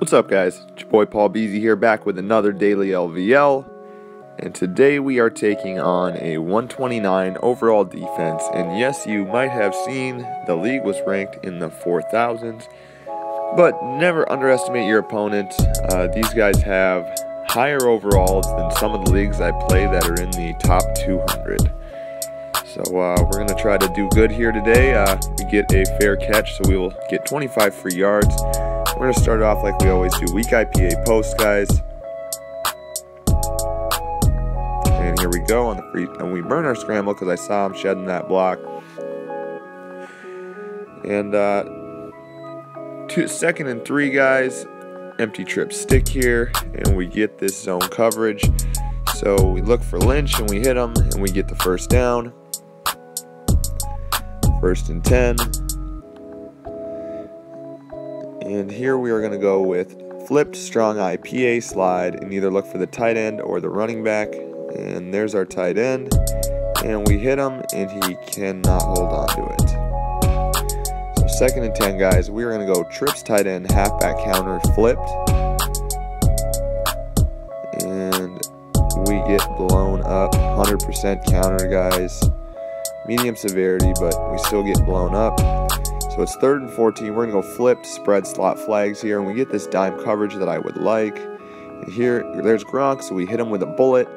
What's up, guys? It's your boy Paul Beezy here, back with another daily LvL, and today we are taking on a 129 overall defense. And yes, you might have seen the league was ranked in the 4,000s, but never underestimate your opponent. These guys have higher overalls than some of the leagues I play that are in the top 200. So we're going to try to do good here today. We get a fair catch, so we will get 25 free yards. We're going to start it off like we always do. Weak IPA post, guys. And here we go on the free. And we burn our scramble because I saw him shedding that block. And second and 3, guys. Empty trip stick here. And we get this zone coverage. So we look for Lynch and we hit him. And we get the first down. 1st and 10. And here we are going to go with flipped strong IPA slide and either look for the tight end or the running back. And there's our tight end. And we hit him and he cannot hold on to it. So 2nd and 10, guys. We are going to go trips tight end halfback counter flipped. And we get blown up. 100% counter, guys. Medium severity, but we still get blown up. So it's 3rd and 14. We're going to go flipped, spread slot flags here, and we get this dime coverage that I would like. And here, there's Gronk, so we hit him with a bullet.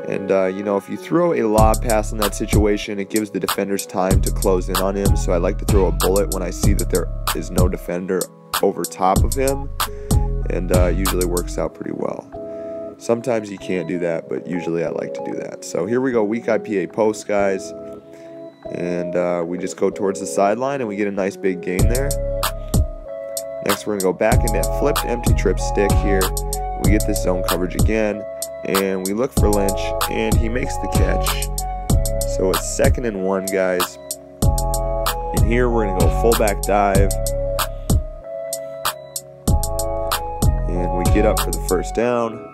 And, you know, if you throw a lob pass in that situation, it gives the defenders time to close in on him. So I like to throw a bullet when I see that there is no defender over top of him. And usually works out pretty well. Sometimes you can't do that, but usually I like to do that. So here we go, weak IPA post, guys. And we just go towards the sideline and we get a nice big gain there. Next, we're going to go back in that flipped empty trip stick here. We get this zone coverage again. And we look for Lynch and he makes the catch. So it's 2nd and 1, guys. And here we're going to go fullback dive. And we get up for the first down.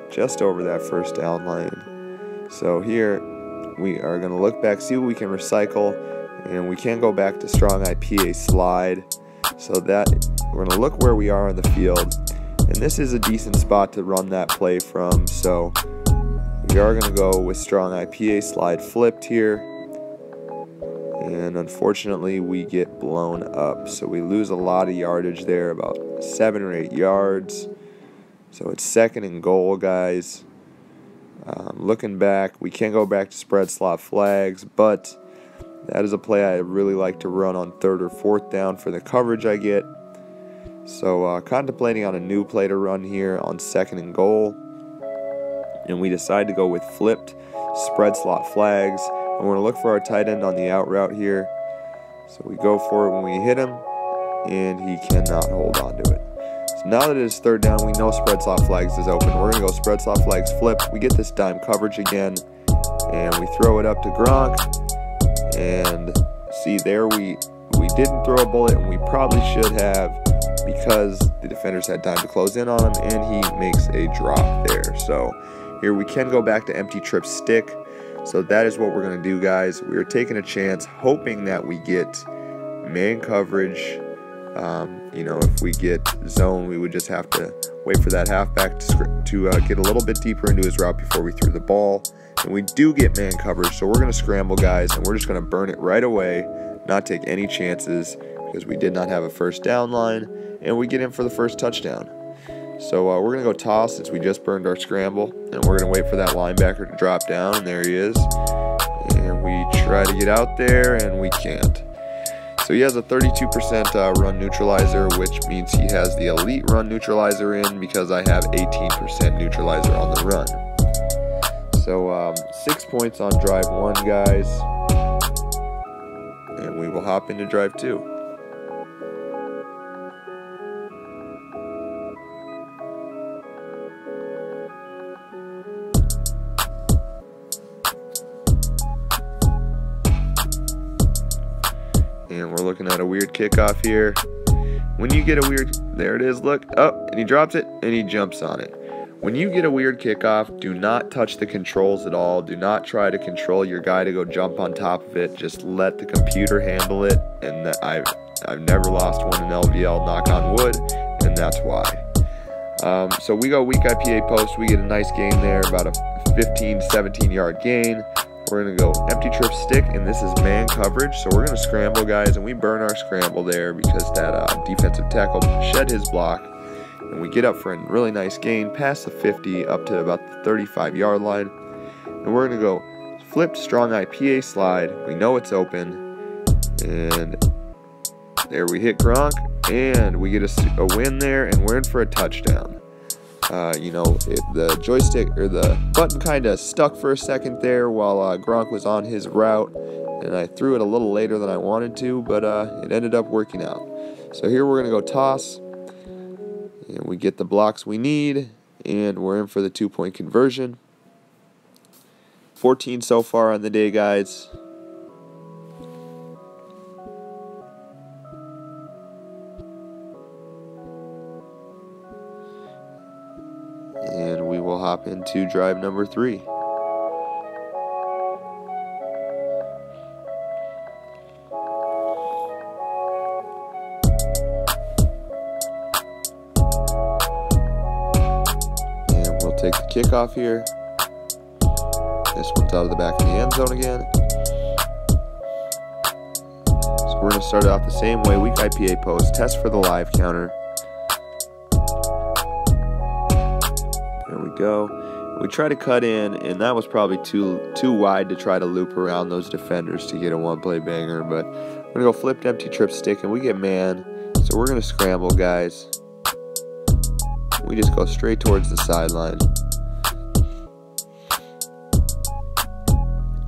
Just over that first down line. So here we are going to look back, see what we can recycle, and we can go back to strong IPA slide. So that we're going to look where we are on the field, and this is a decent spot to run that play from. So we are going to go with strong IPA slide flipped here, and unfortunately we get blown up. So we lose a lot of yardage there, about 7 or 8 yards. So it's 2nd and goal, guys. Looking back, we can go back to spread slot flags, but that is a play I really like to run on 3rd or 4th down for the coverage I get. So contemplating on a new play to run here on 2nd and goal. And we decide to go with flipped spread slot flags. And we're going to look for our tight end on the out route here. So we go for it when we hit him, and he cannot hold on to it. Now that it is 3rd down, we know spread slot flags is open. We're going to go spread slot flags flipped. We get this dime coverage again, and we throw it up to Gronk. And see there, we didn't throw a bullet, and we probably should have, because the defenders had time to close in on him, and he makes a drop there. So here we can go back to empty trip stick. So that is what we're going to do, guys. We are taking a chance, hoping that we get man coverage. You know, if we get zone, we would just have to wait for that halfback to get a little bit deeper into his route before we threw the ball. And we do get man coverage, so we're going to scramble, guys, and we're just going to burn it right away, not take any chances, because we did not have a first down line, and we get in for the first touchdown. So we're going to go toss since we just burned our scramble, and we're going to wait for that linebacker to drop down, and there he is. And we try to get out there, and we can't. So he has a 32% run neutralizer, which means he has the elite run neutralizer in, because I have 18% neutralizer on the run. So 6 points on drive 1, guys. And we will hop into drive 2. And we're looking at a weird kickoff here. When you get a weird, there it is, look, oh, and he drops it, and he jumps on it. When you get a weird kickoff, do not touch the controls at all. Do not try to control your guy to go jump on top of it. Just let the computer handle it, and I've never lost one in LvL, knock on wood, and that's why. So we go weak IPA post. We get a nice gain there, about a 15-17 yard gain. We're going to go empty trip stick, and this is man coverage. So we're going to scramble, guys, and we burn our scramble there because that defensive tackle shed his block. And we get up for a really nice gain past the 50 up to about the 35 yard line. And we're going to go flipped strong IPA slide. We know it's open. And there we hit Gronk. And we get a win there, and we're in for a touchdown. The joystick or the button kind of stuck for a second there while Gronk was on his route, and I threw it a little later than I wanted to, but it ended up working out. So here we're going to go toss, and we get the blocks we need, and we're in for the 2-point conversion. 14 so far on the day, guys. And we will hop into drive number 3. And we'll take the kickoff here. This one's out of the back of the end zone again. So we're going to start it off the same way. Weak IPA post. Test for the live counter. Go. We try to cut in, and that was probably too wide to try to loop around those defenders to get a one-play banger, but we're going to go flipped empty trip stick, and we get man. So we're going to scramble, guys. We just go straight towards the sideline.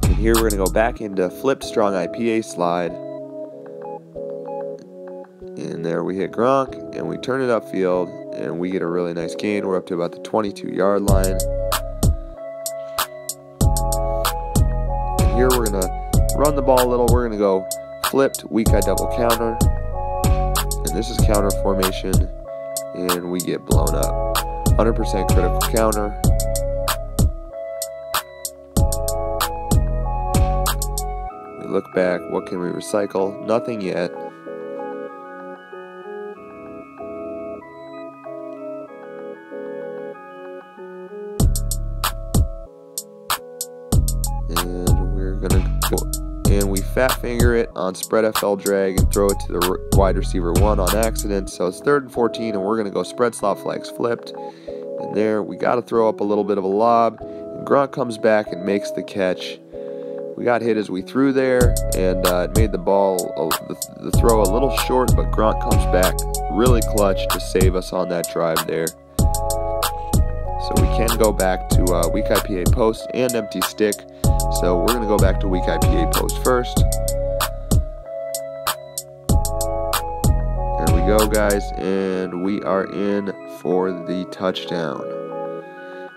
And here we're going to go back into flipped strong IPA slide. And there we hit Gronk, and we turn it upfield, and we get a really nice gain. We're up to about the 22 yard line. And here we're going to run the ball a little. We're going to go flipped weak I double counter. And this is counter formation, and we get blown up. 100% critical counter. We look back. What can we recycle? Nothing yet. And we fat finger it on spread FL drag and throw it to the wide receiver 1 on accident. So it's 3rd and 14, and we're going to go spread slot flags flipped. And there we got to throw up a little bit of a lob. And Gronk comes back and makes the catch. We got hit as we threw there, and it made the ball, the throw a little short, but Gronk comes back really clutch to save us on that drive there. So we can go back to weak IPA post and empty stick. So we're going to go back to weak IPA post first. There we go, guys, and we are in for the touchdown.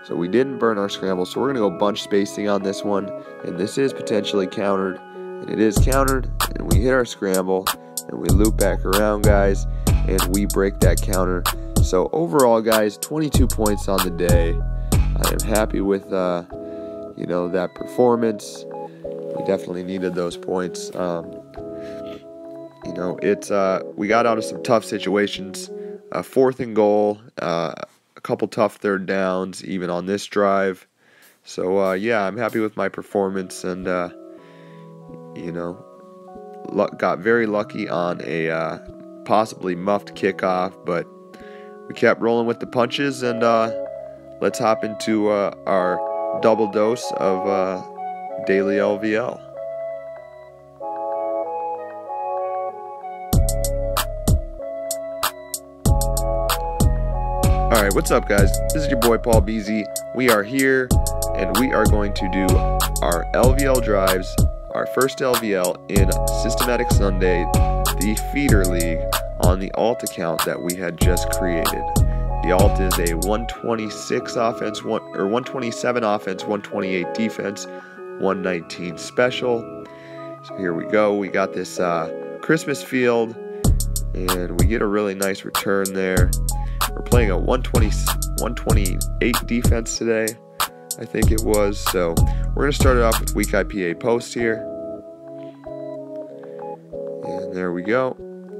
So we didn't burn our scramble, so we're going to go bunch spacing on this one, and this is potentially countered, and it is countered, and we hit our scramble, and we loop back around, guys, and we break that counter. So overall, guys, 22 points on the day. I am happy with that performance. We definitely needed those points. We got out of some tough situations. 4th and goal, a couple tough 3rd downs, even on this drive. So yeah, I'm happy with my performance, and got very lucky on a possibly muffed kickoff, but we kept rolling with the punches, and let's hop into our double dose of daily LvL. Alright, what's up, guys? This is your boy Paul Beezy. We are here, and we are going to do our LvL drives, our first LvL in Systematic Sunday, the feeder league, on the alt account that we had just created. The alt is a 126 offense, 127 offense, 128 defense, 119 special. So here we go. We got this Christmas field, and we get a really nice return there. We're playing a 128 defense today, I think it was. So we're going to start it off with weak IPA post here. And there we go.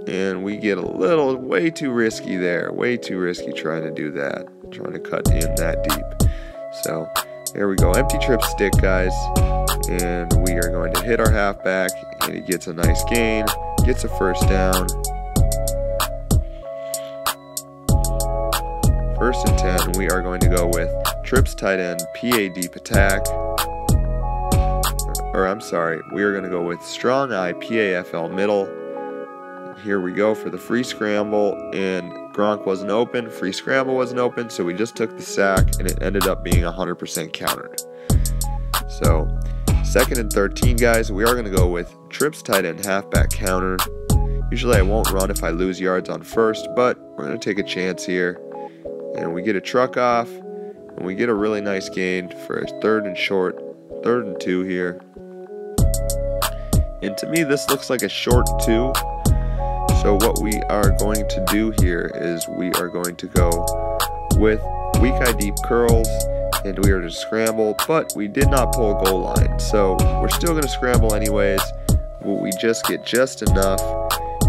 And we get a little way too risky there. Way too risky trying to do that. Trying to cut in that deep. So here we go. Empty trip stick, guys. And we are going to hit our halfback. And he gets a nice gain. Gets a first down. 1st and 10. We are going to go with trips tight end, PA deep attack. Or I'm sorry. We are going to go with strong eye, PAFL middle. Here we go for the free scramble, and Gronk wasn't open, free scramble wasn't open, so we just took the sack, and it ended up being 100% countered. So, 2nd and 13, guys, we are going to go with trips tight end halfback counter. Usually I won't run if I lose yards on 1st, but we're going to take a chance here. And we get a truck off, and we get a really nice gain for a 3rd and short, 3rd and 2 here. And to me, this looks like a short 2. So what we are going to do here is we are going to go with weak eye deep curls, and we are to scramble, but we did not pull a goal line. So we're still going to scramble anyways. We just get just enough.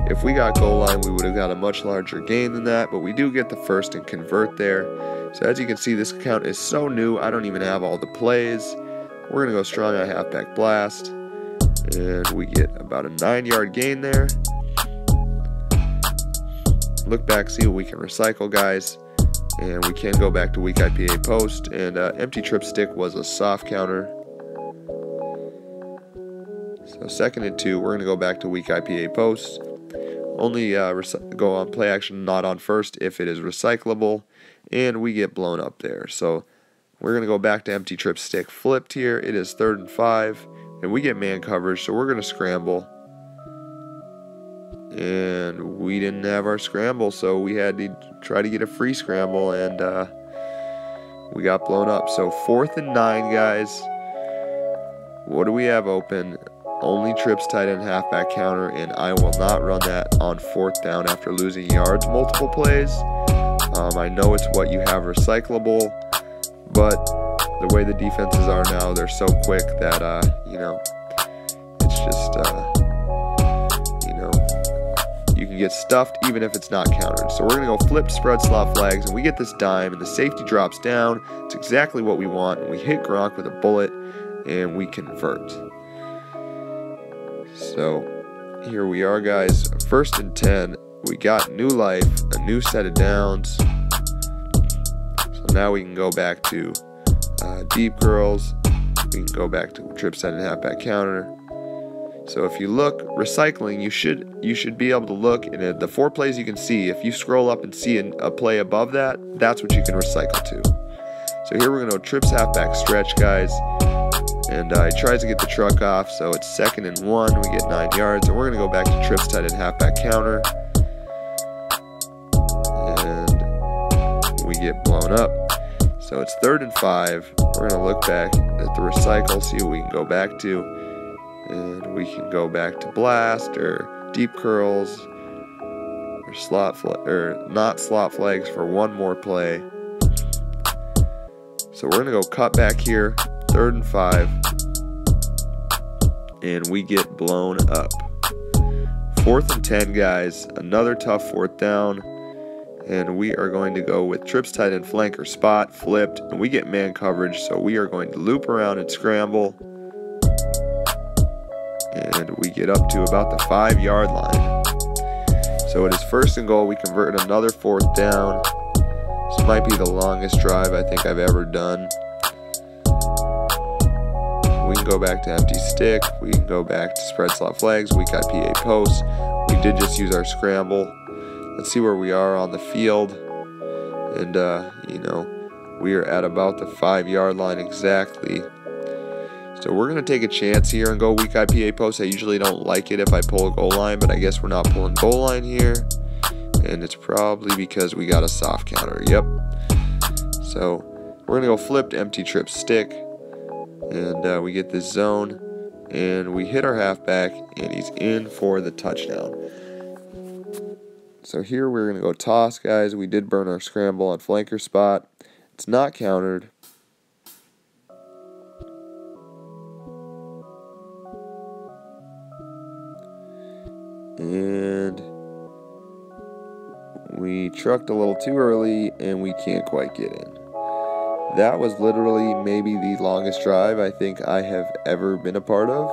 If we got goal line, we would have got a much larger gain than that, but we do get the 1st and convert there. So as you can see, this account is so new, I don't even have all the plays. We're going to go strong eye halfback blast, and we get about a 9-yard gain there. Look back, see what we can recycle, guys, and we can go back to weak IPA post, and empty trip stick was a soft counter. So 2nd and 2, we're going to go back to weak IPA post. Only go on play action, not on 1st if it is recyclable, and we get blown up there. So we're going to go back to empty trip stick flipped here. It is 3rd and 5, and we get man coverage, so we're going to scramble. And we didn't have our scramble, so we had to try to get a free scramble, and we got blown up. So 4th and 9, guys. What do we have open? Only trips tight end halfback counter, and I will not run that on 4th down after losing yards multiple plays. I know it's what you have recyclable, but the way the defenses are now, they're so quick that it's just you can get stuffed even if it's not countered. So we're going to go flip spread slot flags, and we get this dime, and the safety drops down. It's exactly what we want, and we hit Gronk with a bullet, and we convert. So here we are, guys. 1st and 10. We got new life, a new set of downs. So now we can go back to deep curls. We can go back to trip set and halfback counter. So if you look, recycling, you should be able to look, and the 4 plays you can see, if you scroll up and see a play above that, that's what you can recycle to. So here we're going to go trips halfback stretch, guys, and he tries to get the truck off, so it's 2nd and 1, we get 9 yards, and we're going to go back to trips tight end halfback counter, and we get blown up. So it's 3rd and 5, we're going to look back at the recycle, see what we can go back to. And we can go back to blast or deep curls or not slot flags for one more play. So we're gonna go cut back here, 3rd and 5, and we get blown up. 4th and 10, guys, another tough 4th down, and we are going to go with trips tight end flanker spot flipped, and we get man coverage, so we are going to loop around and scramble. And we get up to about the 5-yard line. So it is 1st and goal. We convert another 4th down. This might be the longest drive I think I've ever done. We can go back to empty stick. We can go back to spread slot flags, weak IPA posts. We did just use our scramble. Let's see where we are on the field. And, we are at about the 5-yard line exactly. So we're going to take a chance here and go weak IPA post. I usually don't like it if I pull a goal line, but I guess we're not pulling goal line here. And it's probably because we got a soft counter. Yep. So we're going to go flipped empty trip stick. And we get this zone. And we hit our halfback, and he's in for the touchdown. So here we're going to go toss, guys. We did burn our scramble on flanker spot. It's not countered. And trucked a little too early, and we can't quite get in. That was literally maybe the longest drive I think I have ever been a part of.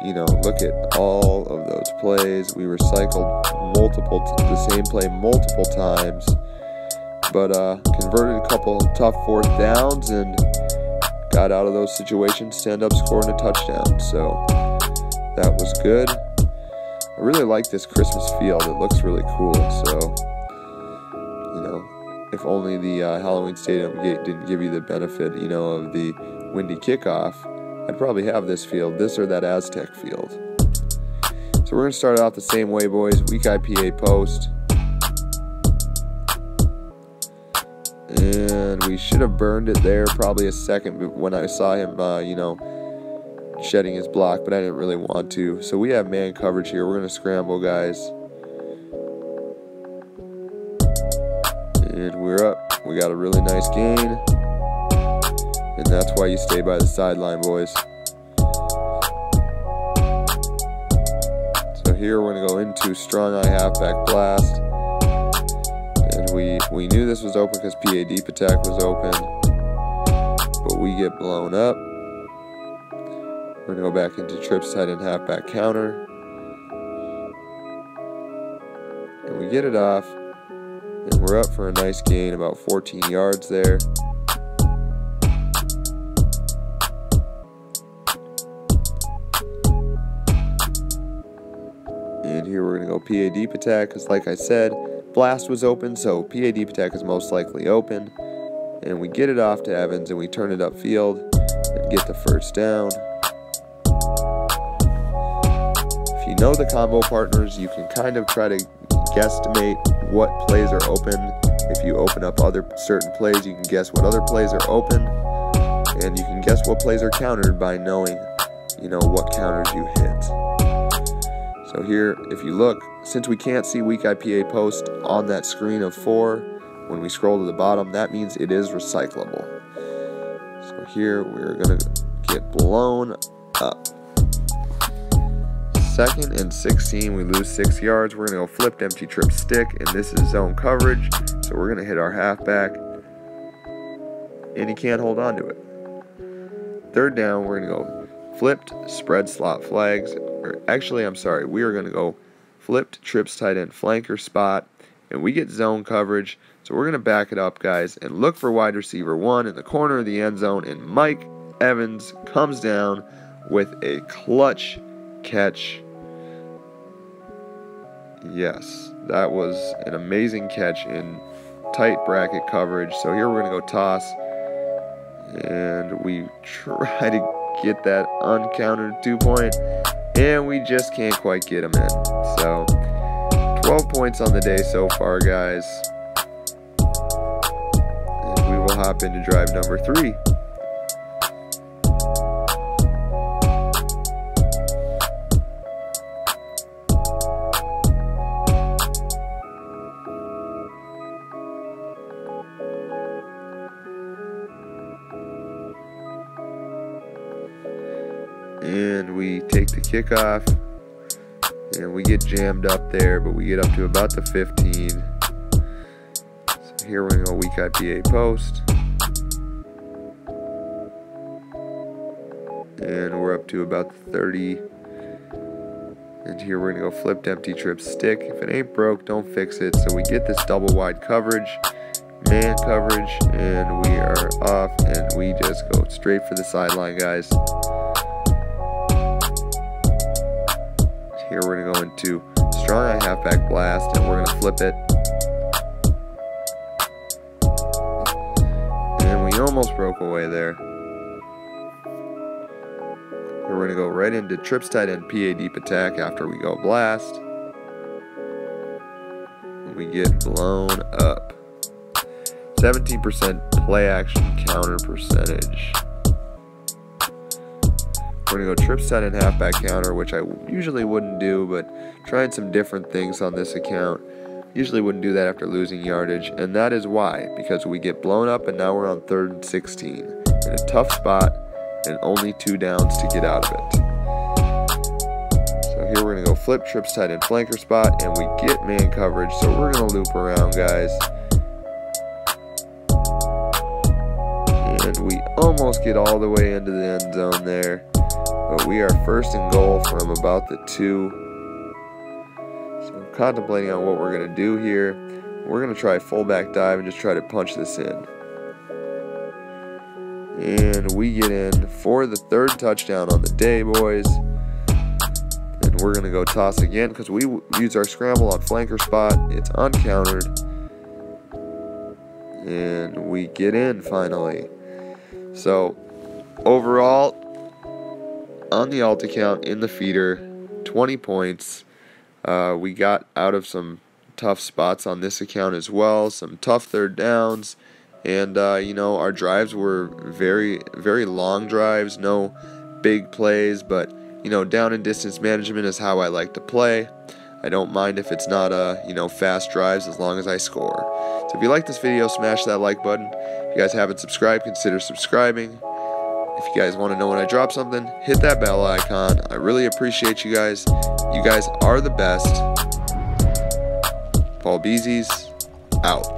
You know, look at all of those plays. We recycled the same play multiple times, but converted a couple tough fourth downs and got out of those situations to end up scoring a touchdown. So that was good. I really like this Christmas field. It looks really cool. So, you know, if only the Halloween Stadium didn't give you the benefit, you know, of the windy kickoff, I'd probably have this field, this or that Aztec field. So we're going to start out the same way, boys. Weak IPA post. And we should have burned it there probably a second when I saw him, you know, shedding his block, but I didn't really want to. So we have man coverage here. We're going to scramble, guys. And we're up. We got a really nice gain. And that's why you stay by the sideline, boys. So here we're going to go into strong eye halfback blast. And we knew this was open because PA deep attack was open. But we get blown up. We're going to go back into trips tight end halfback counter. And we get it off. And we're up for a nice gain, about 14 yards there. And here we're going to go PA deep attack because, like I said, blast was open, so PA deep attack is most likely open. And we get it off to Evans and we turn it upfield and get the first down. If you know the combo partners, you can kind of try to guesstimate what plays are open. If you open up other certain plays, you can guess what other plays are open. And you can guess what plays are countered by knowing, you know, what counters you hit. So here, if you look, since we can't see weak IPA post on that screen of 4, when we scroll to the bottom, that means it is recyclable. So here, we're going to get blown up. 2nd and 16, we lose 6 yards. We're going to go flipped empty trip stick, and this is zone coverage. So we're going to hit our halfback, and he can't hold on to it. 3rd down, we're going to go flipped spread slot flags. Actually, I'm sorry, we are going to go flipped trips tight end flanker spot, and we get zone coverage. So we're going to back it up, guys, and look for wide receiver 1 in the corner of the end zone, and Mike Evans comes down with a clutch catch. Yes, that was an amazing catch in tight bracket coverage. So here we're going to go toss, and we try to get that uncountered 2-point, and we just can't quite get him in. So 12 points on the day so far, guys. And we will hop into drive number 3. And we take the kickoff, and we get jammed up there, but we get up to about the 15. So here we're going to go weak IPA post. And we're up to about the 30. And here we're going to go flipped empty trip stick. If it ain't broke, don't fix it. So we get this double wide coverage, man coverage, and we are off, and we just go straight for the sideline, guys. Here we're going to go into strong eye halfback blast, and we're going to flip it. And we almost broke away there. Here we're going to go right into trips tight end PA deep attack after we go blast. And we get blown up. 17% play action counter percentage. We're going to go trips tight end halfback counter, which I usually wouldn't do, but trying some different things on this account. Usually wouldn't do that after losing yardage, and that is why, because we get blown up, and now we're on 3rd and 16 in a tough spot, and only 2 downs to get out of it. So here we're going to go flip, trips, tight end, flanker spot, and we get man coverage. So we're going to loop around, guys. And we almost get all the way into the end zone there. But we are first and goal from about the 2. So contemplating on what we're going to do here. We're going to try fullback dive and just try to punch this in. And we get in for the 3rd touchdown on the day, boys. And we're going to go toss again because we use our scramble on flanker spot. It's uncountered. And we get in finally. So overall, on the alt account in the feeder, 20 points. We got out of some tough spots on this account as well, some tough 3rd downs, and you know, our drives were very, very long drives, no big plays, but you know, down and distance management is how I like to play. I don't mind if it's not you know, fast drives as long as I score. So if you like this video, smash that like button. If you guys haven't subscribed, consider subscribing. If you guys want to know when I drop something, hit that bell icon. I really appreciate you guys. You guys are the best. Beezy's out.